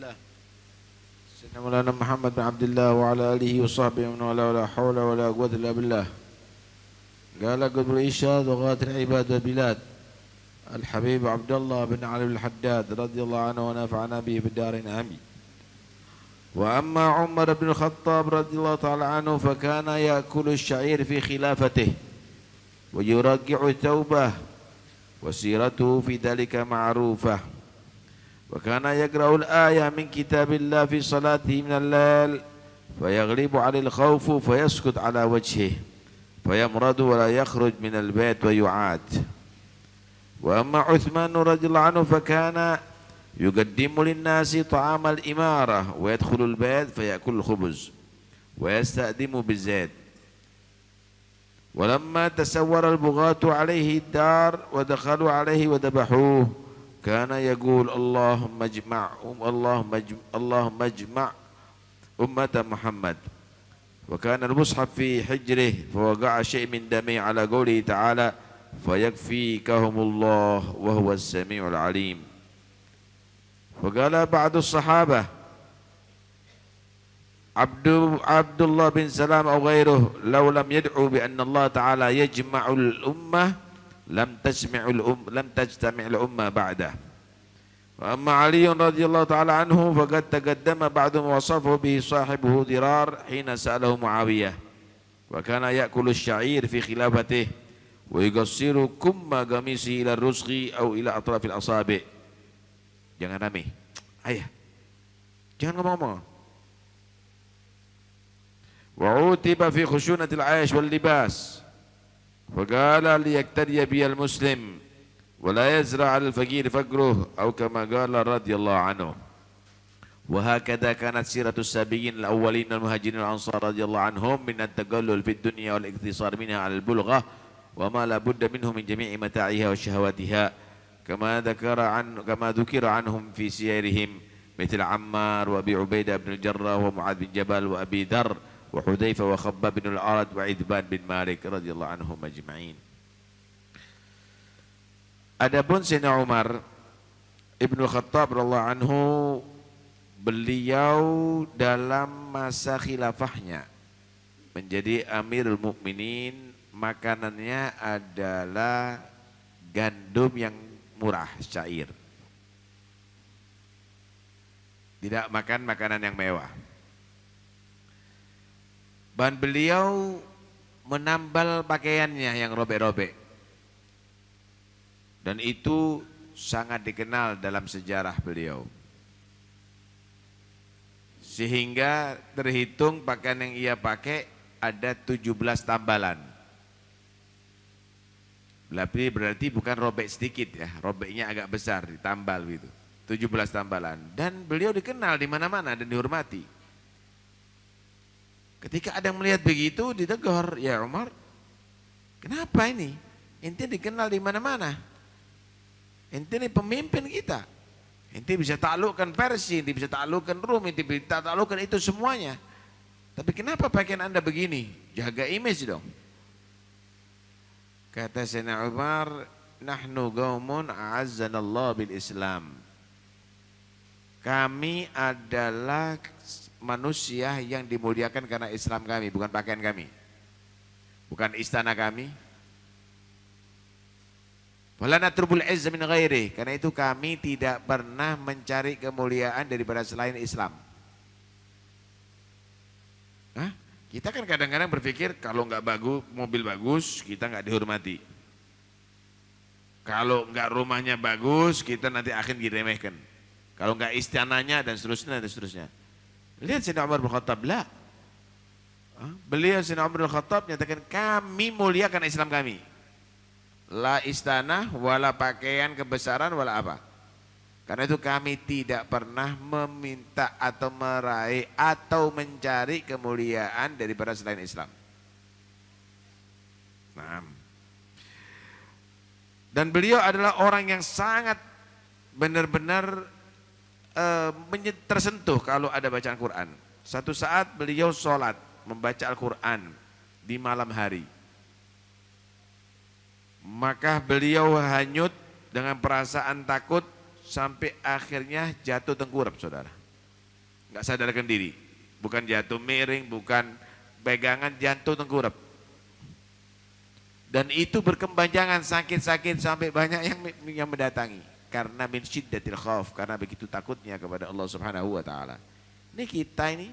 الله سيدنا مولانا محمد بن عبد الله وعلى آله وصحبه ومن والاه ولا حول ولا قوة إلا بالله. قال قطب الإرشاد وغاية العباد والبلاد الحبيب عبد الله بن علي الحداد رضي الله عنه ونفعنا به بالدارين آمين. وأما عمر بن الخطاب رضي الله تعالى عنه فكان يأكل الشعير في خلافته ويرجع ثوبه وسيرته في ذلك معروفة. وكان يقرأ الآية من كتاب الله في صلاته من الليل فيغلب عليه الخوف فيسكت على وجهه فيمرض ولا يخرج من البيت ويعاد. وأما عثمان رضي الله عنه فكان يقدم للناس طعام الإمارة ويدخل البيت فيأكل الخبز ويستأدم بالزيت. ولما تسور البغاة عليه الدار ودخلوا عليه وذبحوه كان يقول اللهم اجمع أمة محمد. وكان المصحف في حجره فوقع شيء من دمه على قوله تعالى فيكفيكهم الله وهو السميع العليم. وقال بعض الصحابة عبد الله بن سلام أو غيره لو لم يدعو بأن الله تعالى يجمع الأمة لم تجتمع الأمة بعده. وأما علي رضي الله تعالى عنه فقد تقدم بعد ما وصفه به صاحبه ضرار حين سأله معاوية. وكان يأكل الشعير في خلافته ويقصر كم قميصه إلى الرسغ أو إلى أطراف الأصابع. Jangan rame, ayah, jangan ngomong-ngomong. وعوتب في خشونة العيش واللباس فقال ليقتدي بي المسلم ولا يزرع على الفقير فقره أو كما قال رضي الله عنه. وهكذا كانت سيرة السابقين الأولين المهاجرين الأنصار رضي الله عنهم من التقلل في الدنيا والاقتصار منها على البلغة وما لا بد منه من جميع متاعها وشهواتها كما ذكر عنهم في سيرهم مثل عمار وأبي عبيدة بن الجراح ومعاذ بن جبل وأبي ذر وحذيفة وخباب بن الأرد وعتبان bin Malik radhiyallahu anhum ajma'in. Adapun Sayyidina Umar Ibnu Khattab radhiyallahu anhu, beliau dalam masa khilafahnya menjadi Amirul Mukminin, makanannya adalah gandum yang murah, syair. Tidak makan makanan yang mewah. Dan beliau menambal pakaiannya yang robek-robek. Dan itu sangat dikenal dalam sejarah beliau. Sehingga terhitung pakaian yang ia pakai ada 17 tambalan. Berarti bukan robek sedikit ya, robeknya agak besar, ditambal gitu. 17 tambalan. Dan beliau dikenal di mana-mana dan dihormati. Ketika ada yang melihat begitu ditegur, ya Umar, kenapa ini? Ente dikenal di mana-mana. Ente ini pemimpin kita. Ente bisa taklukkan Persia, ente bisa taklukkan Rum, ente bisa taklukkan itu semuanya. Tapi kenapa pakaian Anda begini? Jaga image dong. Kata Sayyidina Umar, nahnu qaumun a'azzanallah bil Islam. Kami adalah manusia yang dimuliakan karena Islam kami, bukan pakaian kami. Bukan istana kami. Wala natrubul izza min ghairi, karena itu kami tidak pernah mencari kemuliaan daripada selain Islam. Hah? Kita kan kadang-kadang berpikir kalau nggak bagus, mobil bagus, kita nggak dihormati. Kalau nggak rumahnya bagus, kita nanti akan diremehkan. Kalau nggak istananya dan seterusnya dan seterusnya. Lihat Sayyidina Umar bin Khattab, lah. Beliau Sayyidina Umar bin Khattab nyatakan kami muliakan Islam kami. La istana, wala pakaian kebesaran, wala apa. Karena itu kami tidak pernah meminta atau meraih atau mencari kemuliaan daripada selain Islam. Nah. Dan beliau adalah orang yang sangat benar-benar tersentuh kalau ada bacaan Quran. Satu saat beliau sholat membaca Al-Quran di malam hari. Maka beliau hanyut dengan perasaan takut sampai akhirnya jatuh tengkurap, saudara. nggak sadarkan diri, bukan jatuh miring, bukan pegangan, jantung tengkurap. Dan itu berkembang jangan sakit-sakit sampai banyak yang mendatangi karena min syiddatil khauf, karena begitu takutnya kepada Allah Subhanahu wa taala. Ini kita ini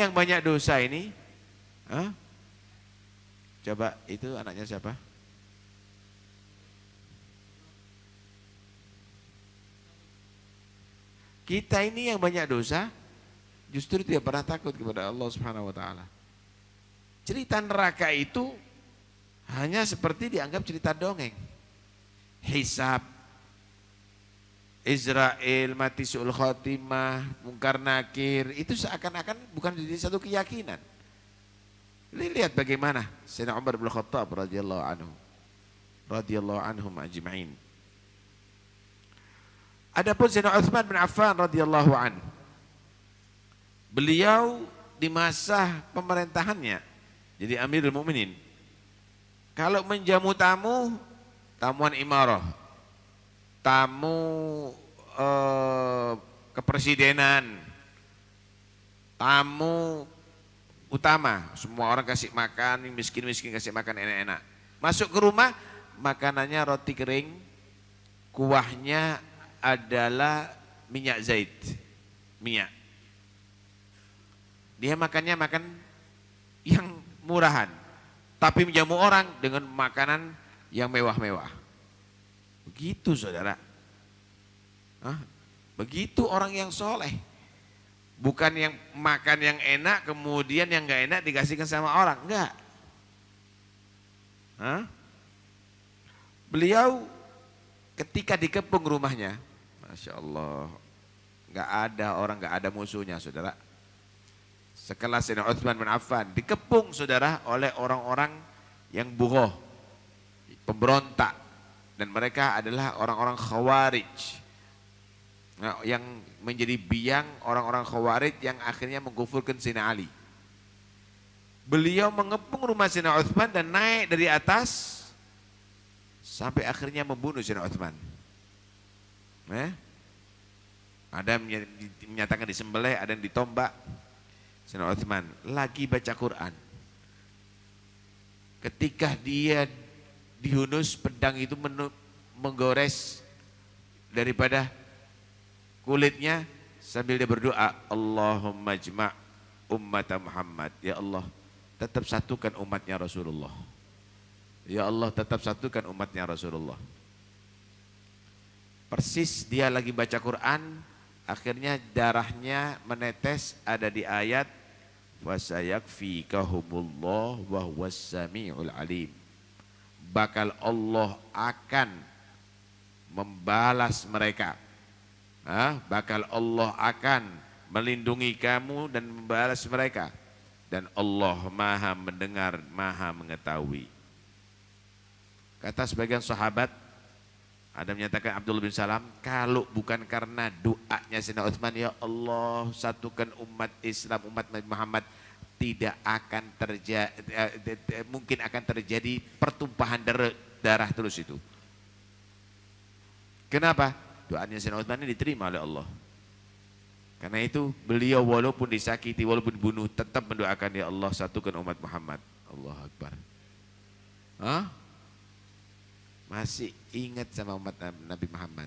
yang banyak dosa ini. Coba itu anaknya siapa? Kita ini yang banyak dosa justru tidak pernah takut kepada Allah Subhanahu wa taala. Cerita neraka itu hanya seperti dianggap cerita dongeng. Hisab, Israel, mati su'ul khotimah, mungkar nakir, itu seakan-akan bukan jadi satu keyakinan. Lihat bagaimana Sayyidina Umar bin Khattab radhiyallahu anhum ajma'in. Adapun Sayyidina Utsman bin Affan radhiyallahu an, beliau di masa pemerintahannya jadi Amirul Mukminin, kalau menjamu tamu, tamuan imarah, tamu kepresidenan, tamu utama, semua orang kasih makan, miskin-miskin kasih makan enak-enak. Masuk ke rumah, makanannya roti kering, kuahnya adalah minyak zait, minyak. Dia makan yang murahan, tapi menjamu orang dengan makanan yang mewah-mewah. Begitu saudara. Begitu orang yang soleh. Bukan yang makan yang enak, kemudian yang gak enak dikasihkan sama orang, enggak. Beliau ketika dikepung rumahnya, Masya Allah, nggak ada orang, nggak ada musuhnya, saudara. Sekelas Sayyidina Utsman bin Affan dikepung, saudara, oleh orang-orang yang bughah, pemberontak, dan mereka adalah orang-orang Khawarij, yang menjadi biang orang-orang Khawarij yang akhirnya mengkufurkan Sayyidina Ali. Beliau mengepung rumah Sayyidina Utsman dan naik dari atas sampai akhirnya membunuh Sayyidina Utsman. Ada menyatakan disembelih, ada yang ditombak. Sayyidina Utsman lagi baca Quran. Ketika dia dihunus, pedang itu menggores daripada kulitnya, sambil dia berdoa, Allahumma jma' ummat Muhammad. Ya Allah, tetap satukan umatnya Rasulullah. Ya Allah, tetap satukan umatnya Rasulullah. Persis dia lagi baca Quran, akhirnya darahnya menetes, ada di ayat wasayakfikahumullah wa huwas samiul alim. Bakal Allah akan membalas mereka. Bakal Allah akan melindungi kamu dan membalas mereka. Dan Allah Maha mendengar, Maha mengetahui. Kata sebagian sahabat, ada menyatakan Abdullah bin Salam, kalau bukan karena doanya Sayyidina Utsman, ya Allah satukan umat Islam, umat Nabi Muhammad, tidak akan terjadi, mungkin akan terjadi pertumpahan darah terus itu. Kenapa? Doanya Sayyidina Utsman ini diterima oleh Allah. Karena itu beliau walaupun disakiti, walaupun dibunuh, tetap mendoakan, ya Allah satukan umat Muhammad. Allah Akbar. Masih ingat sama umat Nabi Muhammad.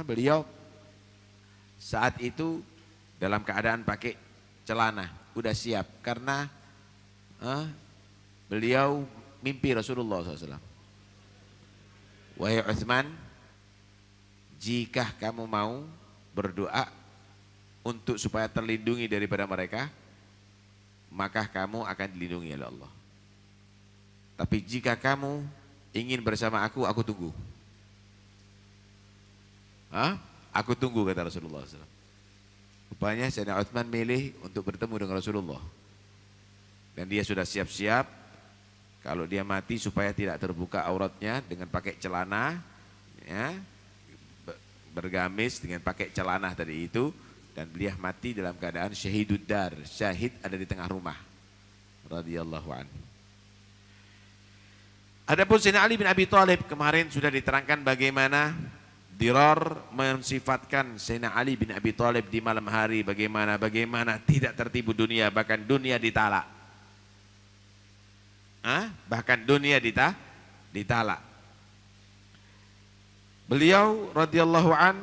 Beliau saat itu dalam keadaan pakai celana, udah siap, karena beliau mimpi Rasulullah SAW. Wahai Utsman, jika kamu mau berdoa untuk supaya terlindungi daripada mereka, maka kamu akan dilindungi oleh Allah. Tapi jika kamu ingin bersama aku tunggu. Aku tunggu, kata Rasulullah SAW. Rupanya Sayyidina Utsman milih untuk bertemu dengan Rasulullah. Dan dia sudah siap-siap, kalau dia mati supaya tidak terbuka auratnya dengan pakai celana, ya, bergamis dengan pakai celana tadi itu, dan beliau mati dalam keadaan syahidud dar, syahid ada di tengah rumah, radhiyallahu anhu. Adapun Sayyidina Ali bin Abi Thalib kemarin sudah diterangkan bagaimana Dirar mensifatkan Sayyidina Ali bin Abi Thalib di malam hari, bagaimana tidak tertipu dunia, bahkan dunia ditalak. Bahkan dunia ditalak. Beliau radhiyallahu an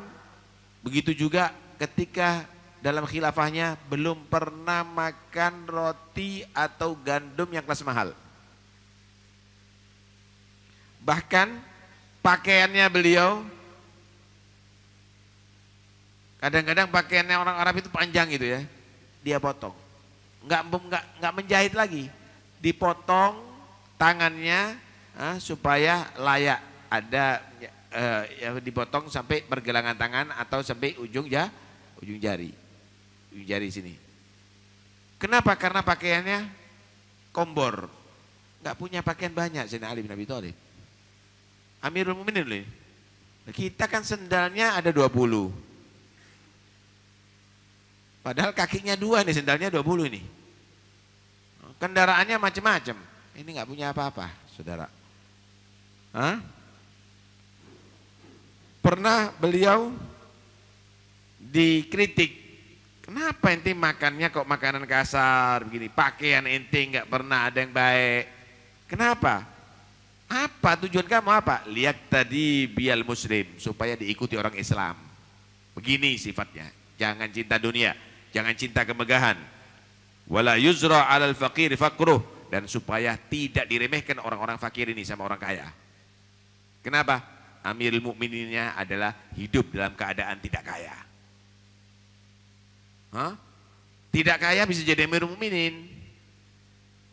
begitu juga ketika dalam khilafahnya belum pernah makan roti atau gandum yang kelas mahal. Bahkan pakaiannya beliau kadang-kadang pakaiannya orang Arab itu panjang gitu ya, dia potong, nggak menjahit lagi, dipotong tangannya supaya layak, ada ya, dipotong sampai pergelangan tangan atau sampai ujung jari sini. Kenapa? Karena pakaiannya kombor, nggak punya pakaian banyak Sayyidina Ali bin Abi Thalib. Amirul Mukminin loh. Kita kan sendalnya ada 20. Padahal kakinya 2 nih, sendalnya 20 ini. Kendaraannya macam-macam. Ini nggak punya apa-apa, saudara. Pernah beliau dikritik, kenapa ente makannya kok makanan kasar begini, pakaian ente nggak pernah ada yang baik. Kenapa? Apa tujuan kamu apa? Lihat tadi bial muslim, supaya diikuti orang Islam. Begini sifatnya, jangan cinta dunia, jangan cinta kemegahan. Wala yuzra 'alal faqir faqruh, dan supaya tidak diremehkan orang-orang fakir ini sama orang kaya. Kenapa? Amirul Mukmininnya adalah hidup dalam keadaan tidak kaya. Tidak kaya bisa jadi Amirul Mukminin.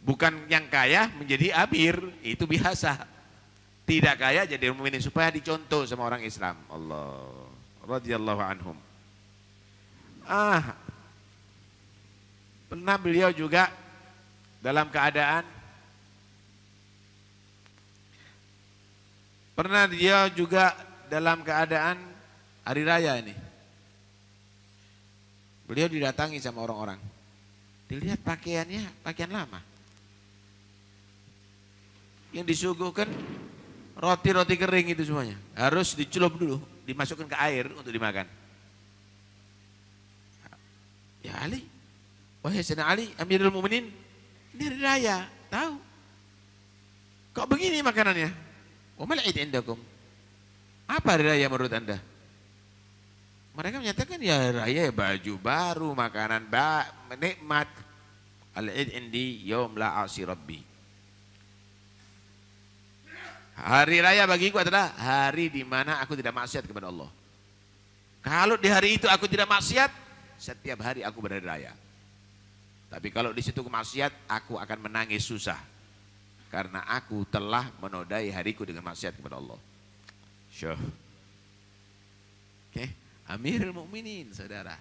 Bukan yang kaya menjadi amir, itu biasa. Tidak kaya jadi Amirul Mukminin supaya dicontoh sama orang Islam. Allah radhiyallahu anhum. Pernah beliau juga dalam keadaan hari raya ini. Beliau didatangi sama orang-orang. Dilihat pakaiannya, pakaian lama. Yang disuguhkan roti-roti kering itu semuanya. Harus dicelup dulu, dimasukkan ke air untuk dimakan. Ya Ali, wahai Sayyidina Ali, Amirul Mukminin, ini hari raya, tahu. Kok begini makanannya? Wa mal 'id indakum? Apa hari raya menurut Anda? Mereka menyatakan ya raya baju baru, makanan nikmat. Al-'id indi yaum la 'asi rabbi. Hari raya bagiku adalah hari di mana aku tidak maksiat kepada Allah. Kalau di hari itu aku tidak maksiat, setiap hari aku berhari raya. Tapi kalau di situ maksiat, aku akan menangis susah. Karena aku telah menodai hariku dengan maksiat kepada Allah. Syuh. Oke, Amirul Mukminin, saudara.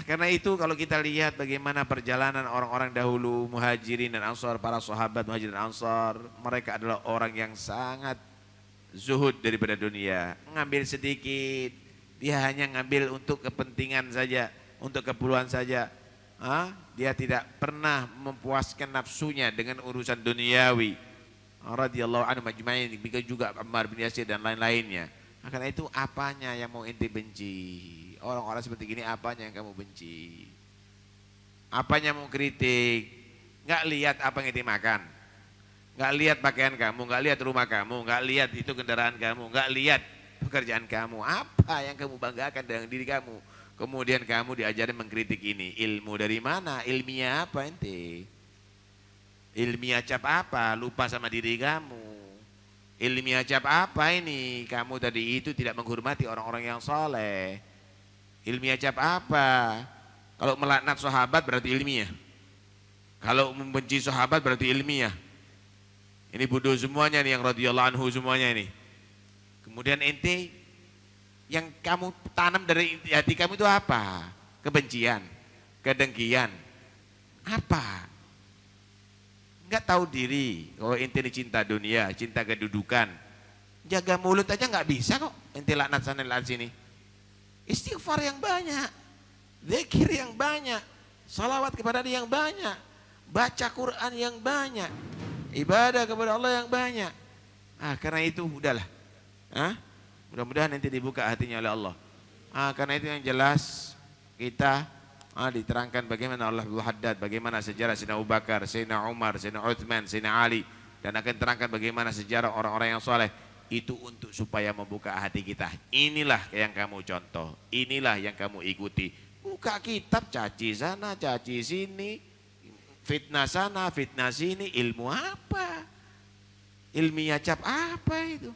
Karena itu kalau kita lihat bagaimana perjalanan orang-orang dahulu, Muhajirin dan Ansar, para sahabat Muhajirin dan Ansar, mereka adalah orang yang sangat zuhud daripada dunia. Ngambil sedikit, dia hanya ngambil untuk kepentingan saja, untuk keperluan saja. Dia tidak pernah mempuaskan nafsunya dengan urusan duniawi. Radhiyallahu anhu majma'in, begitu juga Ammar bin Yasir dan lain-lainnya. Karena itu apanya yang mau ente benci? Orang-orang seperti gini apanya yang kamu benci? Apanya mau kritik? Nggak lihat apa yang ente makan, nggak lihat pakaian kamu, nggak lihat rumah kamu, nggak lihat itu kendaraan kamu, nggak lihat pekerjaan kamu. Apa yang kamu banggakan dengan diri kamu? Kemudian kamu diajarin mengkritik ini. Ilmu dari mana? Ilmiah apa ente? Ilmiah cap apa? Lupa sama diri kamu. Ilmiah cap apa ini? Kamu tadi itu tidak menghormati orang-orang yang soleh. Ilmiah cap apa? Kalau melaknat sahabat berarti ilmiah. Kalau membenci sahabat berarti ilmiah. Ini bodoh semuanya nih yang radhiyallahu anhu semuanya ini. Kemudian ente yang kamu tanam dari hati kamu itu apa? Kebencian, kedengkian, apa? Enggak tahu diri. Kalau ente ini cinta dunia, cinta kedudukan, jaga mulut aja nggak bisa kok. Ente laknat sana laknat sini. Istighfar yang banyak, zikir yang banyak, salawat kepada dia yang banyak, baca Quran yang banyak. ibadah kepada Allah yang banyak. Karena itu udahlah. Mudah-mudahan nanti dibuka hatinya oleh Allah. Karena itu yang jelas kita diterangkan bagaimana Allah Haddad, bagaimana sejarah Sayyidina Abu Bakar, Sayyidina Umar, Sayyidina Uthman, Sayyidina Ali, dan akan terangkan bagaimana sejarah orang-orang yang soleh. Itu untuk supaya membuka hati kita. Inilah yang kamu contoh, inilah yang kamu ikuti. Buka kitab, caci sana, caci sini, fitnah sana, fitnah sini, ilmu apa? Ilmiah cap apa itu?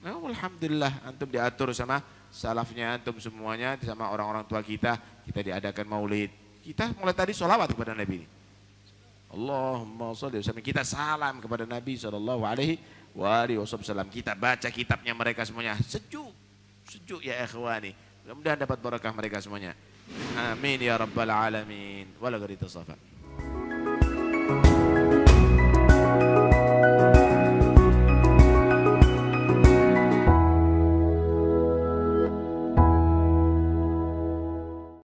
Nah, alhamdulillah antum diatur sama salafnya antum semuanya, sama orang-orang tua kita diadakan maulid. Kita mulai tadi sholawat kepada Nabi ini. Allahumma sholli wa sallim. Kita salam kepada Nabi SAW. Kita baca kitabnya mereka semuanya. Sejuk ya ikhwani. Mudah-mudahan dapat barakah mereka semuanya. Amin ya rabbal alamin. Wala gharita safa.